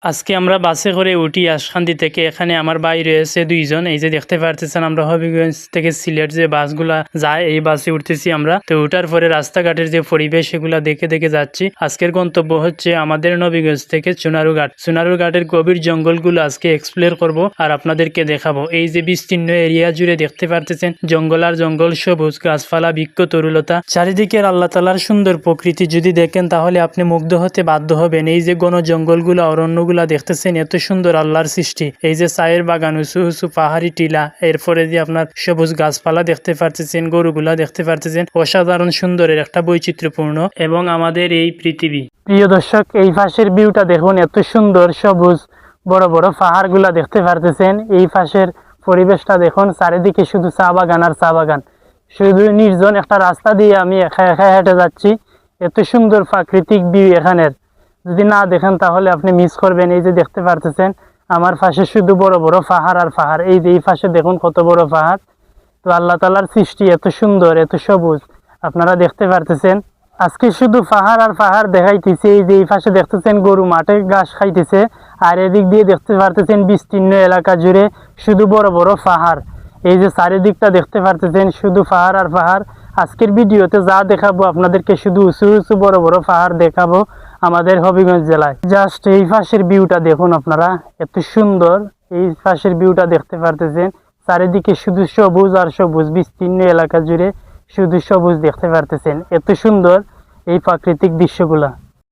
আজকে আমরা বাসে করে উঠি আশকান্দি থেকে। এখানে আমার ভাই রয়েছে দুইজন। এই যে দেখতে পারতেছেন আমরা হবিগঞ্জ থেকে সিলেট যে বাসগুলা যায় এই বাসে উঠতেছি আমরা। তো উঠার পরে রাস্তাঘাটের যে পরিবেশ সেগুলা দেখে দেখে যাচ্ছি। আজকের গন্তব্য হচ্ছে আমাদের নবীগঞ্জ থেকে চুনারুঘাট। চুনারুঘাটের গভীর জঙ্গলগুলো আজকে এক্সপ্লোর করব আর আপনাদেরকে দেখাবো। এই যে বিস্তীর্ণ এরিয়া জুড়ে দেখতে পারতেছেন জঙ্গল আর জঙ্গল, সবুজ গাছপালা, বৃক্ষ, তরুলতা, চারিদিকের আল্লাহ তাআলার সুন্দর প্রকৃতি যদি দেখেন তাহলে আপনি মুগ্ধ হতে বাধ্য হবেন। এই যে ঘন জঙ্গলগুলা, অরণ্যগুলা দেখতেছেন, এত সুন্দর আল্লাহর সৃষ্টি। এই যে চায়ের বাগান, উঁচু উঁচু পাহাড়ি টিলা, এরপরে যে আপনার সবুজ গাছপালা দেখতে পারতেছেন, গরুগুলা দেখতে পারতেছেন। অসাধারণ সুন্দরের একটা বৈচিত্র্যপূর্ণ এবং আমাদের এই পৃথিবী। প্রিয় দর্শক, এই পাশের ভিউটা দেখুন, এত সুন্দর সবুজ বড় বড় পাহাড়গুলা দেখতে পারতেছেন। এই পাশের পরিবেশটা দেখুন, চারিদিকে শুধু চা বাগান আর চা বাগান। শুধু নির্জন একটা রাস্তা দিয়ে আমি একা একা হেঁটে যাচ্ছি। এত সুন্দর প্রাকৃতিক ভিউ এখানের, যদি না দেখেন তাহলে আপনি মিস করবেন। এই যে দেখতে পারতেছেন আমার পাশে শুধু বড় বড় পাহাড় আর পাহাড়। এই যে এই পাশে দেখুন কত বড় পাহাড়। তো আল্লাহ তাআলার সৃষ্টি এত সুন্দর, এত সবুজ, আপনারা দেখতে পারতেছেন। আজকে শুধু পাহাড় আর পাহাড় দেখাইতেছে। এই যে এই পাশে দেখতেছেন গরু মাঠে ঘাস খাইতেছে, আর এদিক দিয়ে দেখতে পারতেছেন বিস্তীর্ণ এলাকা জুড়ে শুধু বড় বড় পাহাড়। এই যে চারিদিকটা দেখতে পারতেছেন শুধু পাহাড় আর পাহাড়। আজকের ভিডিওতে যা দেখাবো আপনাদেরকে শুধু উঁচু উঁচু বড় বড় পাহাড় দেখাবো আমাদের হবিগঞ্জ জেলায়। জাস্ট এই পাশের ভিউটা দেখুন আপনারা, এত সুন্দর। এই পাশের ভিউটা দেখতে পারতেছেন, চারিদিকে শুধু সবুজ আর সবুজ, বিস্তীর্ণ এলাকা জুড়ে শুধু সবুজ দেখতে পারতেছেন। এত সুন্দর এই প্রাকৃতিক দৃশ্যগুলা।